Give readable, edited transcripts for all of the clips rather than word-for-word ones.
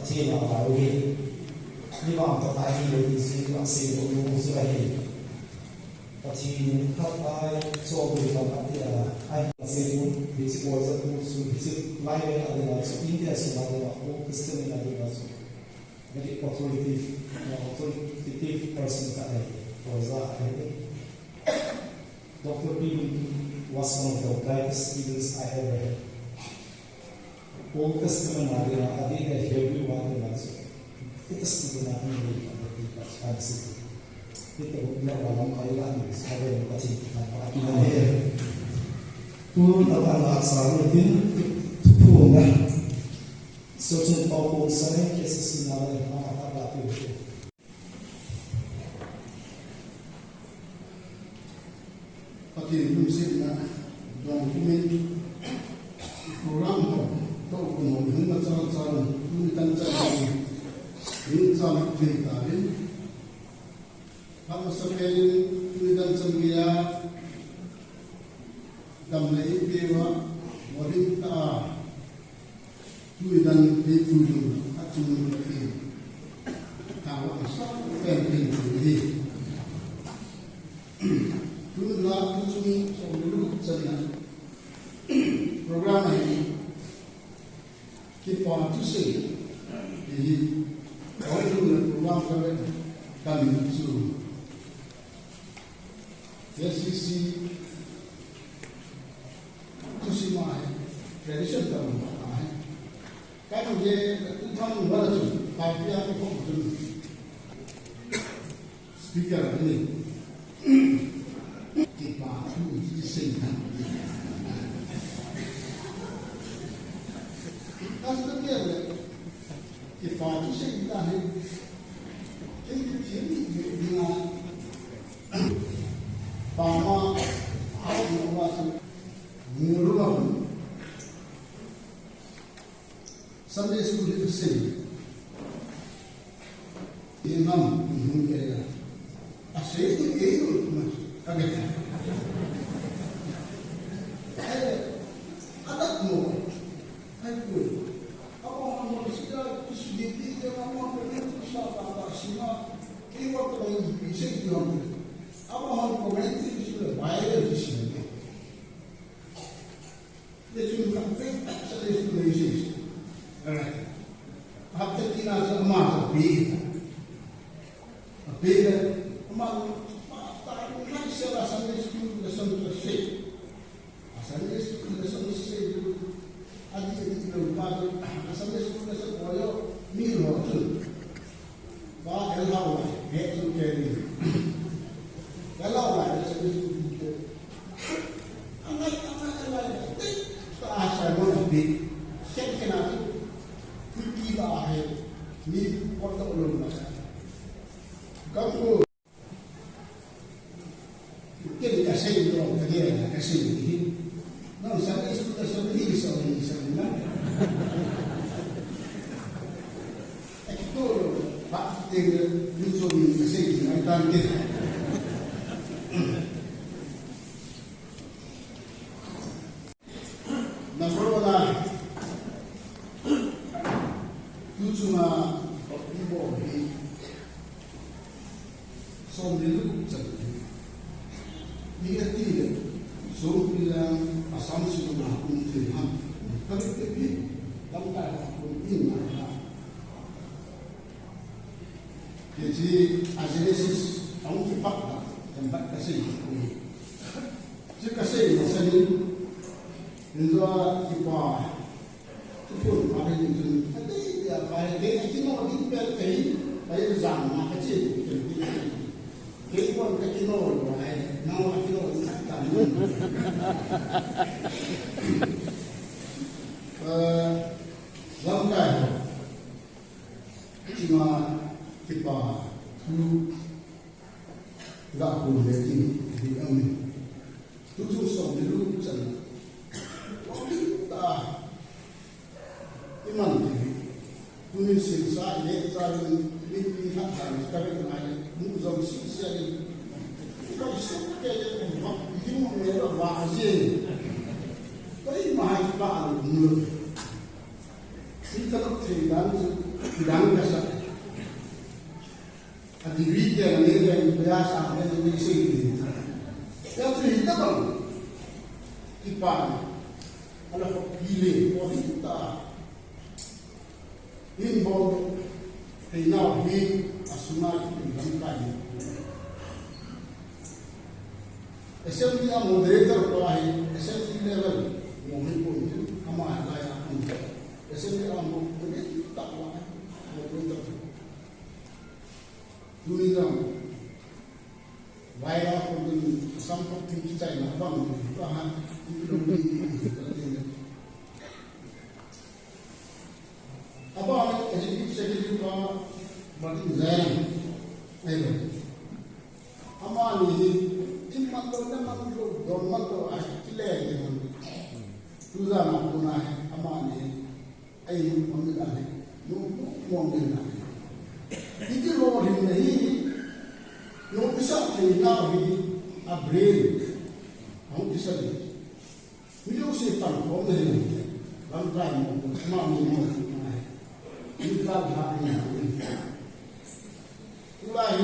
chế nào vào đi như vậy có ai đi được thì bạn sẽ có đủ sự hay thì các ai cho người ta bạn thì là ai sẽ muốn visit was a to visit live ở so India so là một system là được so very authoritative person tại đây for that I think Dr. P was one of the brightest students I ever had. Oldest naman natin na I did everyone naman so ito student natin yung fancy. Ito na walang kailangan sabi mo kasi napakapinahir. Tulad na pala sa atin tupo na so sa pagkong sa rin kasi sinala ng mga katabati ito. Pati lusin na document program ko to kung hindi na sa lumitan sa hindi sa magkita rin ang sabihin lumitan sa mga damnai dewa warinta lumitan ditulung at tumulong tawa sa pagpipili Dulu lah kami dulu sebenarnya program ini kita tusi jadi kalau dulu program kami suruh sisi tusi mai tradition kami kan dia tentang baru tapi aku pun speaker ini kita itu disingkat. Kalau dia kita itu singkat ni, kita jadi dengan pama awak awak murah. Sunday school itu sing. Imam mungkin asyik itu mas. Agak. Adat mo, ay po. Ako ang mga sila, kusugiti, ang mga pagkakas sa kakasima, iwag ko lang yung isip yun. Ako ang komenti sila, bayad sila. Dito yung kapit sa destination. Alright. After tinasa umasa, pihit. Pihit, umasa, sila Sunday school lesson to say. Sunday school lesson to say. Adi itu berubah. Sunday school lesson boyo milo tu. Bah elau lah, tu kiri. Elau lah Sunday school. Anak elau. Tak asal mana bi. Siapa kena tu? Kita ahir. Ni orang ulun masa. Kamu Kini kasih itu dia kasih ini. Nah, saya sudah sendiri soalnya. Itu Pak tinggal muncul di kasih ini tadi. Nampak itu cuma ibu ini. Soalnya Dia tidak so bilang asam sudah pun terham. Tapi langkah pun ini lah. Jadi ajenis tahun cepat lah tempat kasih. Jika kasih misalnya, indra kita pun ada yang tapi dia bayar dia kita di pergi bayar zaman kecil. Kita pun kecil bayar. Now I feel it's like that. Long time. Cuma kita nggak boleh di amin. Tujuh song dulu sana. Waktu kita iman ini, punya sisa ini ini hati sekarang ada muncul sisa ini. Kalau suka yung meron bahasin, kaya mahal pa ang mulut. Sita ng tridan, Kudang kasa. Adigri dia ni yang biasa ada di sini. Yang cerita bang, kipan, kalau kau pilih wanita, ini bawa kena ini asumasi bangkai. Assembly a moderator pahi, assembly level, mohon pun itu, kama ada yang pun. Assembly a moderator tak pahi, moderator. Dunia, bayar pun sampai kita ini abang, bahan itu lebih. Abang executive secretary ka bagi zain, ayat. Amal ini Cuma teman dorman tu kile yang tu zaman tu nak amane ayu ambil ane nunggu ambil ane itu loh ini nunggu bisa tinggal di April aku bisa ni video setan kau ni langkai mau mami mau ini kan hari ini mulai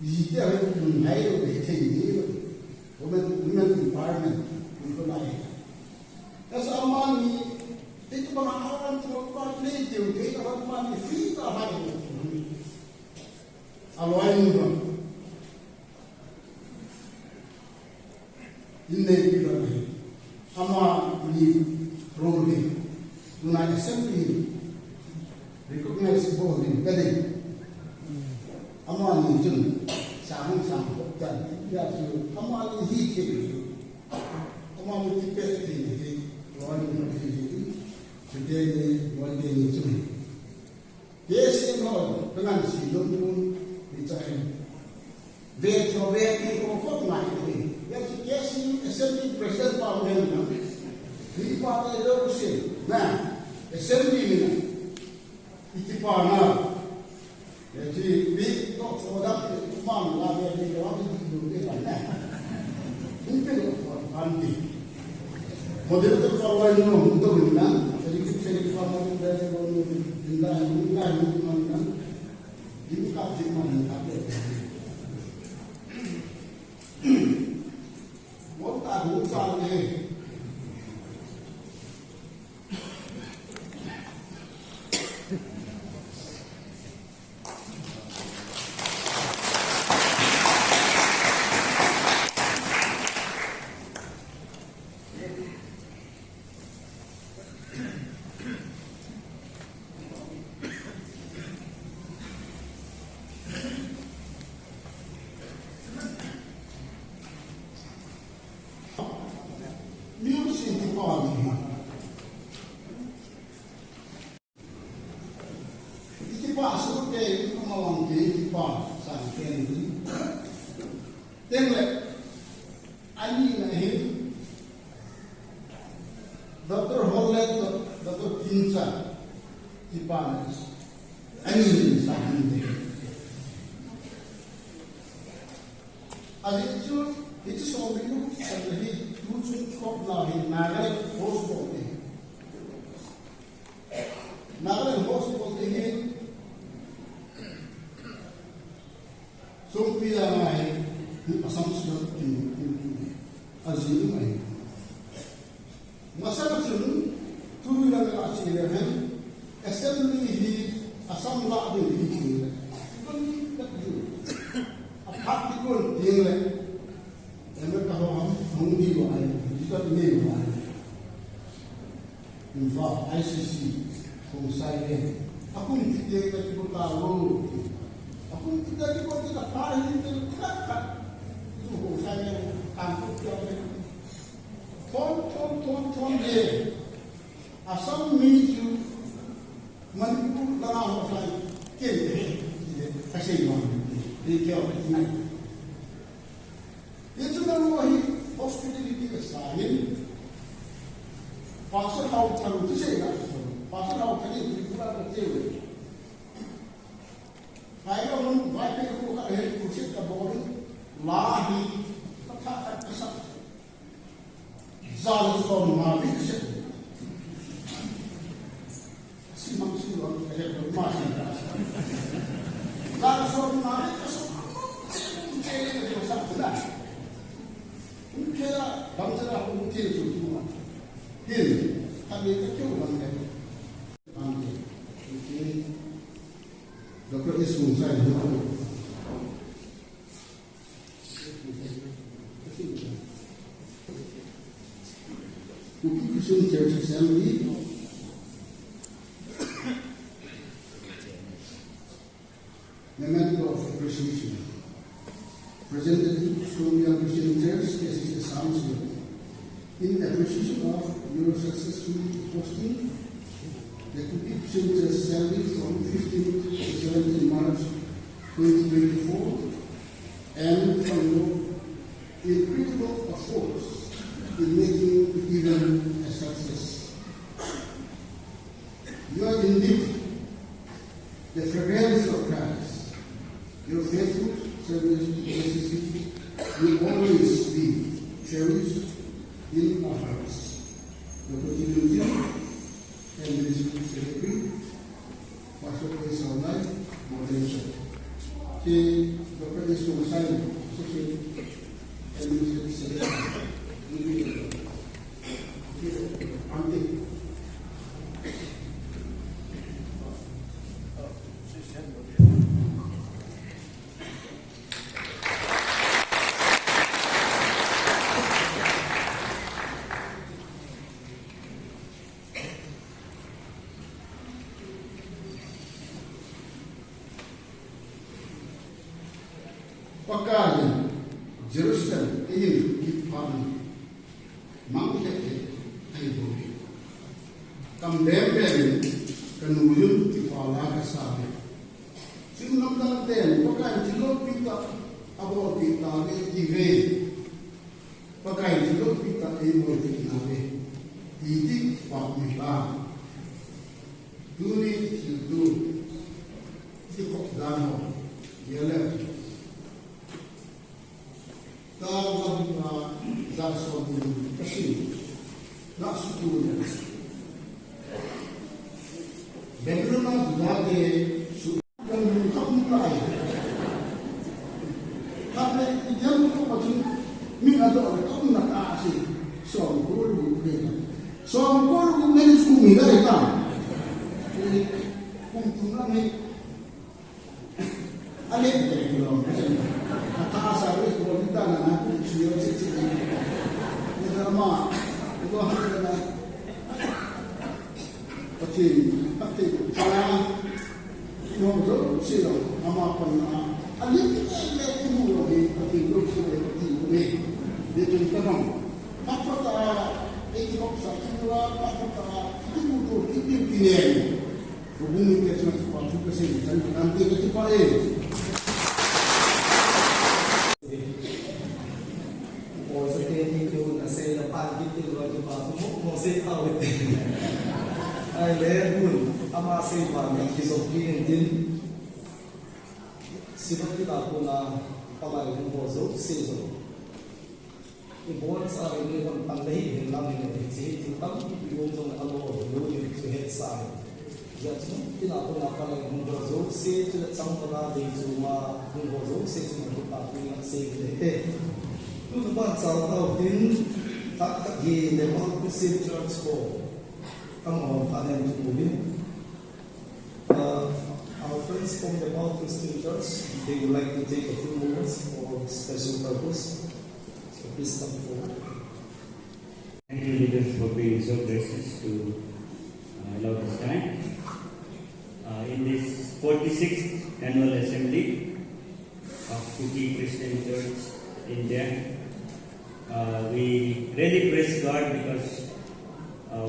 Jika kita mengayu betul ini, women environment itu lain. Kesamaan ini itu pengalaman terlalu legion kita pengalaman kita hari ini. Alway muda, ini kita ni, sama ni program, guna assembly, recognize body, kadang. Amal itu sama dan dia tu amal ini hidup, amal itu pasti orang itu jadi orang itu. Biasa orang dengan silap pun dicari. Betul itu kok macam ni. Yang biasa assembly president parlimen ni pada Rusia. Nah, assembly ni itu parlimen. Jadi, kita sudah memang lagi di dalam itu mana? Mungkin nanti. Model itu kalau ini untuk mana? Jadi kita kalau dari mana ini kapan mana apa? Mau tahu soalnya. Dr. Holland, Dr. Kinsa, Tipanas, ini sahih. Adik itu soal itu seperti tujuh kop lain naga hospital ni. Naga hospital ni, sumpah lain asam surat ini, azim lain. Masalah itu, tu yang asal dia assembly di asam lah ada di sini. Itu ni tak jauh. Apa pun dia le, yang berkahwin mengundi buat, kita ni buat. Infak ICC, konsai. Aku ni kita kita tahu. Aku ni kita kita parah ni kita. Itu konsai kampus kita. Ton dia asam miju manipu tanah hosan kene kasih mana dia kau ini itu namanya hospitality kesahin pasal tahu tahu tu saya pasal tahu tadi itu apa tu saya orang baik itu kalau kursi kabur lahi tak kesat Zalim from Marvin. Si kaya bangsa aku kecil semua. Hil, kami kecil bangsa. Kami, ini Dr. Ismun saya itu. Bukit Christian Church Assembly. Memento of Appreciation. Presented to Columbia Christian Church, KCC Soundsville. In appreciation of your successful hosting, the Bukit Christian Church Assembly from 15 to 17 March 2024, and from your incredible efforts in making the event a success. You are indeed the fragrance of Christ. Your faithful service to KCC will always be cherished in our hearts. The continuity and ministry secretary, Pastor Praise Our Life, moderation. Si Dr. Ismo Sayo, Associate and Ministry Secretary. Auntie. Pagkain, Jerusalem, ini ipam, mangkete ay bumi. Kambemben, kanuyun ipala kasabi. Sinunang natin, pagkain silog pita, abo pita ive. Pagkain silog pita ibo tinabi. Itik pamila. Dunit sidu, tikok dano, yelek. Tawag na daso ng kasi nasutunan. Benglo na dulage sudan ng kamuntay. Kapag iyan ko pa din, minado ang kong nakaasi. So, ang kulo ko ngayon. So, ang kulo ko ngayon sumila ito. Kung tunangin, alin ko rin lang. Nakakasabi ko kita na natin siya sa sila. Ito naman, ito ang kaya pati kaya yung sila amapan na alin kita ay tumulong pati grupo pati uli. Dito yung tanong, kapata ikot sa kinura, kapata ikinuto, ikipinien. Hubungin ka sa pati kasi nanti ka pa Ay leher ama say bang kisokin din sibot kita po na pamay ng bozo season ibon sa rin ng pandahin lang ng exit tam ibon ng ano yung head side that's no tinapon na pala ng bozo say to that sang pala din suma ng bozo say to ng papo ng save eh yung ba sa tao din takagi the Mount Christian Church ko come on, and our friends from the Mount Christian Church, they would like to take a few moments for special purpose. So please come forward. Thank you, leaders, for being so gracious to allow this time. In this 46th Annual Assembly of Kuki Christian Church, India, we really praise God because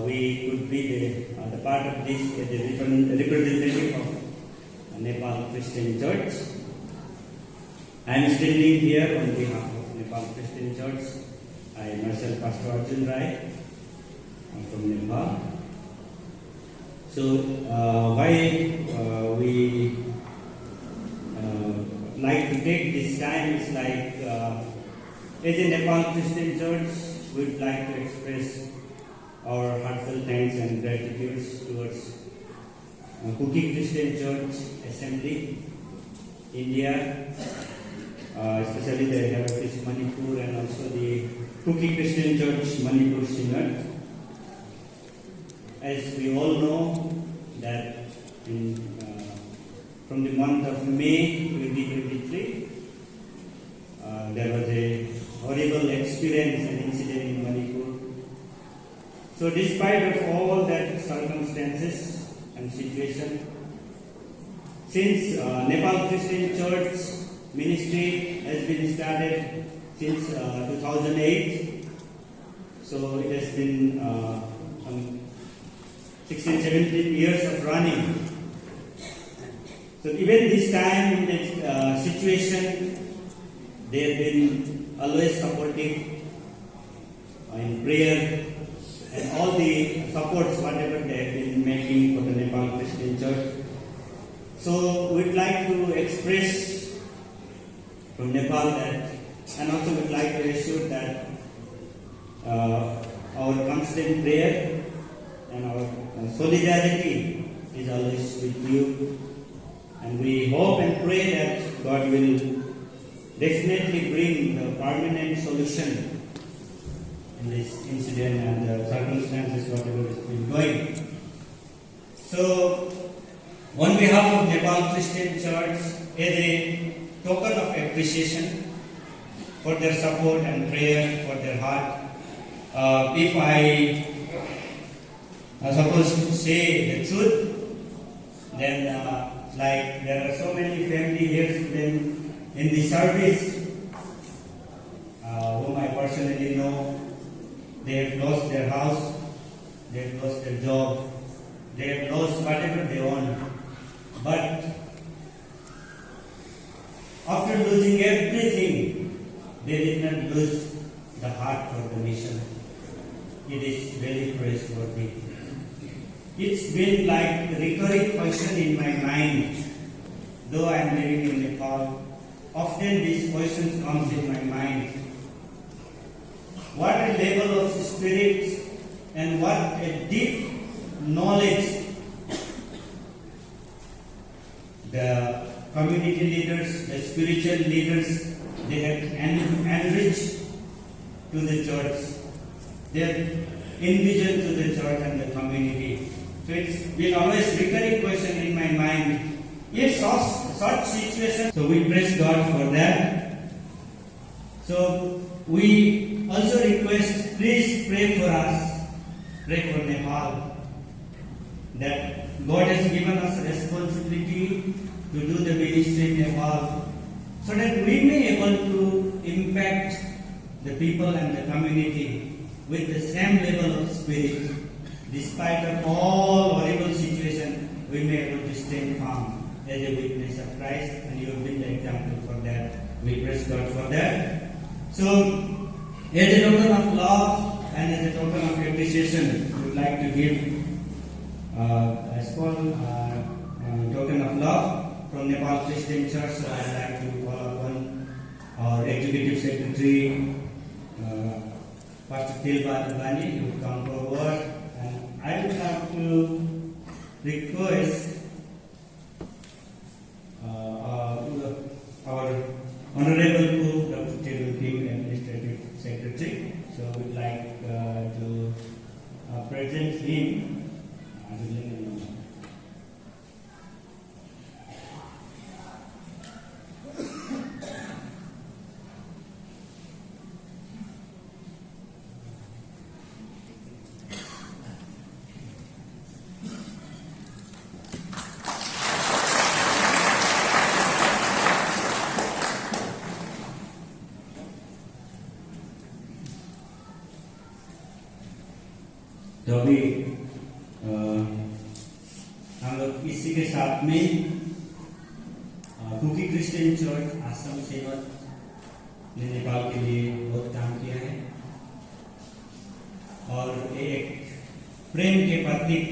we could be the part of this, the representative of Nepal Christian Church. I am standing here on behalf of Nepal Christian Church. I myself, Pastor Arjun Rai, from Nepal. So, why we like to take this time is like, as a Nepal Christian Church, we would like to express our heartfelt thanks and gratitude towards Kuki Christian Church Assembly, India, especially the head office Manipur and also the Cookie Christian Church, Manipur Synod. As we all know that from the month of May 2023, there was a horrible experience and incident in Manipur. So despite of all that circumstances and situation, since Nepal Christian Church ministry has been started since 2008, so it has been some 16, 17 years of running. So even this time in this situation, they have been always supportive in prayer and all the supports whatever they have been making for the Nepal Christian Church. So we'd like to express from Nepal that, and also we'd like to assure that our constant prayer and our solidarity is always with you. And we hope and pray that God will definitely bring the permanent solution in this incident and the circumstances whatever has been going. So, on behalf of Nepal Christian Church, as a token of appreciation for their support and prayer for their heart, if I suppose to say the truth, then like there are so many family here in the service whom I personally know. They have lost their house, they have lost their job, they have lost whatever they own. But after losing everything, they did not lose the heart for the mission. It is very praiseworthy. It's been like a recurring question in my mind. Though I am living in Nepal, often these questions comes in my mind. What a level of spirit and what a deep knowledge the community leaders, the spiritual leaders, they have enriched to the church. They have envisioned to the church and the community. So it's been always recurring question in my mind. If such situation, so we praise God for that. So we also request, please pray for us, pray for Nepal, that God has given us responsibility to do the ministry in Nepal, so that we may able to impact the people and the community with the same level of spirit. Despite of all horrible situation, we may able to stand firm as a witness of Christ, and you have been the example for that. We praise God for that. So, as a token of love and as a token of appreciation, we would like to give a small token of love from Nepal Christian Church. So I'd like to call upon our Executive Secretary, Pastor Tilba Bani, who will come forward. And I would like to request our Honorable Dr. Teru Kim, Administrative Secretary. So we'd like to present him. तो अभी हम लोग इसी के साथ में cookie Christian church आश्रम सेवक ने नेपाल के लिए बहुत काम किया है और एक प्रेम के प्रतीक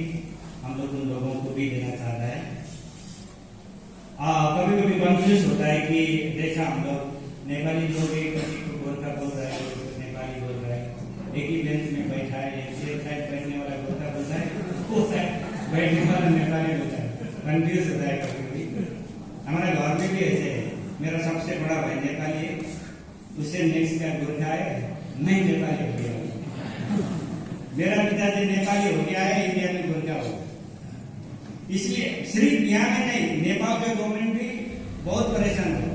हम लोग उन लोगों को भी देना चाहता है। कभी कभी कंफ्यूज होता है कि जैसा हम लोग नेपाली लोग एक को गोरखा बोल रहा है, नेपाली बोल रहा है, एक ही बेंच में बैठा है, एक साइड बैठने वाला गोरखा बोलता है, वो साइड बैठने वाला नेपाली बोलता है, कंफ्यूज होता है कभी कभी। हमारे घर में भी ऐसे है, मेरा सबसे बड़ा भाई नेपाली है, उससे नेक्स्ट का गोरखा है, नहीं नेपाली हो गया। मेरा पिताजी नेपाली हो गया है, इंडिया में गोरखा हो गया। इसलिए सिर्फ यहाँ में नहीं, नेपाल का गवर्नमेंट भी बहुत परेशान हो।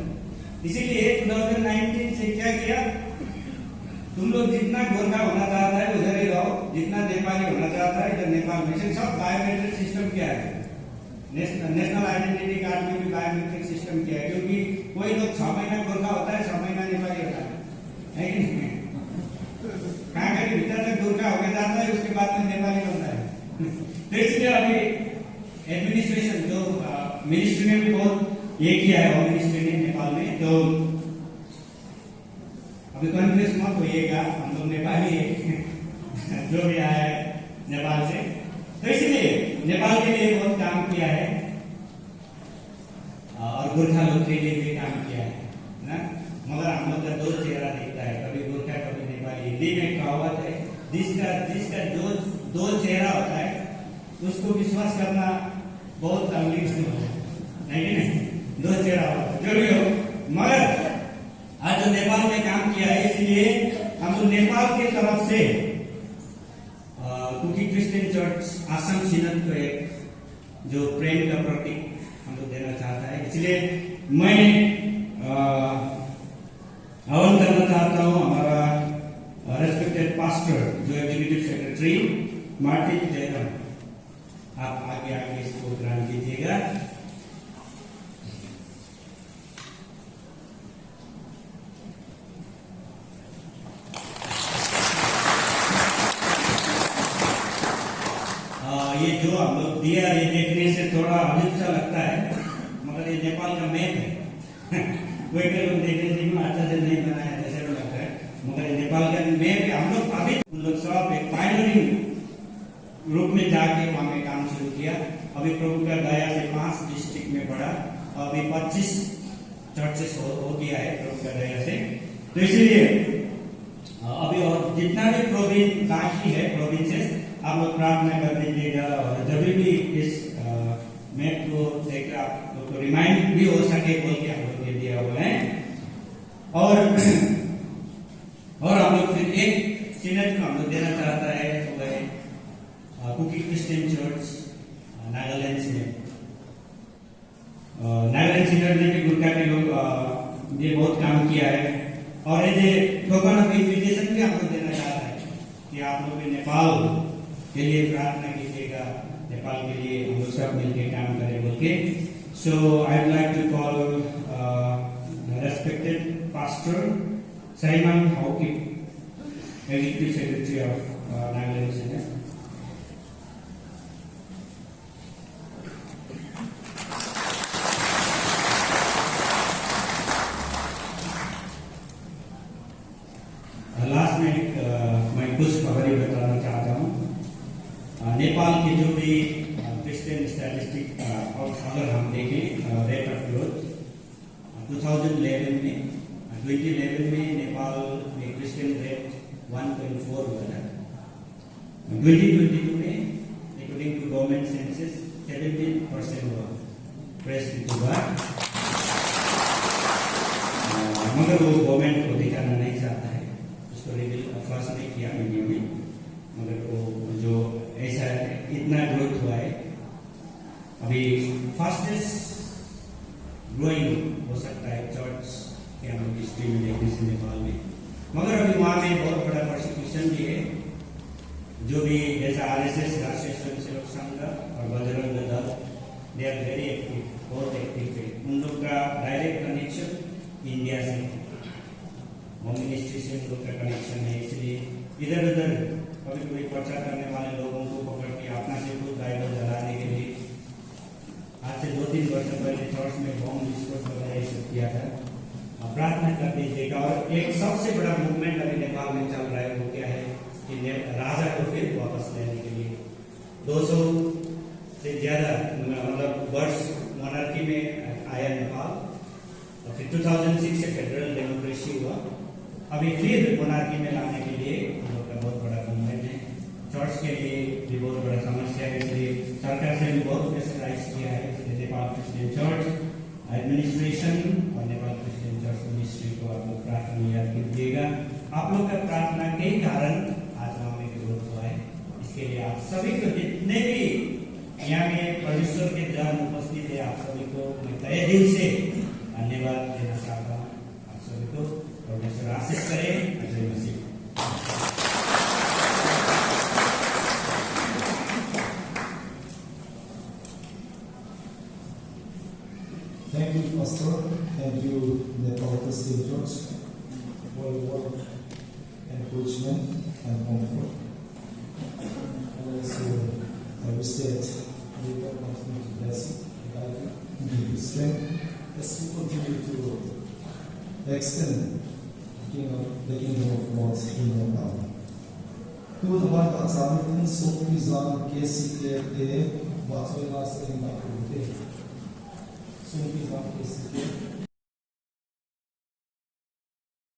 इसीलिए 2019 से क्या किया, तुम लोग जितना गोरखा होना चाहता है उधर ही रहो, जितना नेपाली होना चाहता है इधर नेपाल में। सब बायोमेट्रिक सिस्टम किया है, नेशनल आइडेंटिटी कार्ड में भी बायोमेट्रिक सिस्टम किया है, क्योंकि कोई लोग 6 महीना गोरखा होता है, 6 महीना नेपाली होता है कि नहीं? कहाँ के भीतर तक गोरखा होकर जाता है, उसके बाद में नेपाली होता है। तो इसलिए अभी एडमिनिस्ट्रेशन जो मिनिस्ट्री ने भी बहुत ये किया है, होम मिनिस्ट्री ने नेपाल में, तो अभी कॉन्फ्रेंस मत होइएगा, हम लोग नेपाली जो भी आया है नेपाल से, तो इसलिए नेपाल के लिए बहुत काम किया है और गोरखा लोग के लिए भी काम किया है ना। मगर हम लोग का 2 चेहरा दिखता है, कभी गोरखा कभी नेपाली। हिंदी में कहावत है, जिसका जो 2 चेहरा होता है उसको विश्वास करना बहुत तकलीफ से होता है, नहीं? 2 चेहरा होता है, जो भी हो। मगर आज जो नेपाल में काम किया है, इसलिए हम लोग नेपाल की तरफ से कुकी क्रिश्चियन चर्च आसाम सिनोद को एक जो प्रेम का प्रतीक हम लोग देना चाहता है। इसलिए मैं आह्वान करना चाहता हूँ हमारा रेस्पेक्टेड पास्टर जो एग्जीक्यूटिव सेक्रेटरी मार्टिन जयराम, आप आगे इसको ग्रहण कीजिएगा। ये जो हम लोग दिया, ये देखने से थोड़ा अजीब सा लगता है, मगर ये नेपाल का मैप है। कोई लोग देखने से अच्छा से नहीं बनाया जैसे लगता है, मगर ये नेपाल का मैप है। हम लोग अभी उन लोग सब एक पायलरिंग रूप में जाके वहां में काम शुरू किया। अभी प्रभु का गया से 5 डिस्ट्रिक्ट में पड़ा, अभी 25 चर्चेस हो गया है प्रभु का गया से। तो इसलिए अभी और जितना भी प्रोविंस बाकी है, प्रोविंसेस, आप लोग प्रार्थना कर दीजिएगा। और जब भी इस मैप को देखकर आप लोग को रिमाइंड भी हो सके बोल के हम लोग ये दिया हुआ है। और हम लोग फिर एक सिनोड को हम लोग देना चाहता है, वो है कुकी क्रिश्चियन चर्च नागालैंड में। नागालैंड सिनोड ने भी गुरखा के लोग ये बहुत काम किया है। और ये टोकन ऑफ इन्विटेशन भी हम लोग देना चाहता है कि आप लोग नेपाल के लिए प्रार्थना कीजिएगा, नेपाल के लिए हम लोग सब मिलकर काम करें बोल के। So I would like to call respected pastor Simon Hockey, executive secretary of Nagaland synod. Last में मैं कुछ खबरें बताना चाहता हूँ। नेपाल के जो भी क्रिश्चियन स्टैटिस्टिक अगर हम देखें, रेट ऑफ ग्रोथ 2011 में नेपाल में क्रिश्चियन रेट 1.4 हुआ था। 2022 में अकॉर्डिंग टू गवर्नमेंट सेंसस 17% हुआ। प्रेस हुआ, मगर वो गवर्नमेंट को दिखाना नहीं चाहता है, उसको रिवील फर्स्ट नहीं किया मीडिया में। मगर वो जो ऐसा इतना ग्रोथ हुआ है, अभी फास्टेस्ट ग्रोइंग हो सकता है चर्च के हम लोग हिस्ट्री में देखने से नेपाल में। मगर अभी वहाँ में बहुत बड़ा प्रोसिक्यूशन भी है, जो भी जैसा RSS राष्ट्रीय स्वयंसेवक संघ और Bajrang Dal, they are very active, बहुत एक्टिव है। उन लोग का डायरेक्ट कनेक्शन इंडिया से, होम मिनिस्ट्री से उन लोग का कनेक्शन है। इसलिए इधर उधर कभी कभी प्रचार करने वाले लोगों को पकड़ के अपना से खुद बाइबल जलाने के लिए आज से 2-3 वर्ष पहले चर्च में बम विस्फोट वगैरह ये सब किया था। प्रार्थना कर दीजिएगा। और एक सबसे बड़ा मूवमेंट अभी नेपाल में चल रहा है, वो क्या है कि राजा को फिर वापस लेने के लिए 200 से ज्यादा मतलब वर्ष मोनार्की में आया नेपाल, और फिर 2006 से फेडरल डेमोक्रेसी हुआ। अभी फिर मोनार्की में लाने के लिए हम लोग का बहुत बड़ा मूवमेंट है। चर्च के लिए भी बहुत बड़ा समस्या है, इसलिए सरकार से भी बहुत प्रेशराइज किया है। इसलिए नेपाल क्रिश्चियन चर्च एडमिनिस्ट्रेशन और नेपाल क्रिश्चियन चर्च मिनिस्ट्री को आप लोग प्रार्थना याद कीजिएगा। आप लोग का प्रार्थना के ही कारण आज वहाँ में ग्रोथ हुआ है। इसके लिए आप सभी को, जितने भी यहाँ में परमेश्वर के जन उपस्थित है, आप सभी को मैं तहे दिल से धन्यवाद देना चाहता हूँ। आप सभी को परमेश्वर आशीष करे। जय मसीह। Thank you, Pastor. Thank you, Nepal Christian Church, for your work, encouragement, and comfort. And also, I wish that you will continue to bless you, guide you, and give you strength as you continue to extend the kingdom of God in your power. Tu naman ang sabi ng Sopizan KCK, Batsoy Nas and Bakute. Sopizan KCK,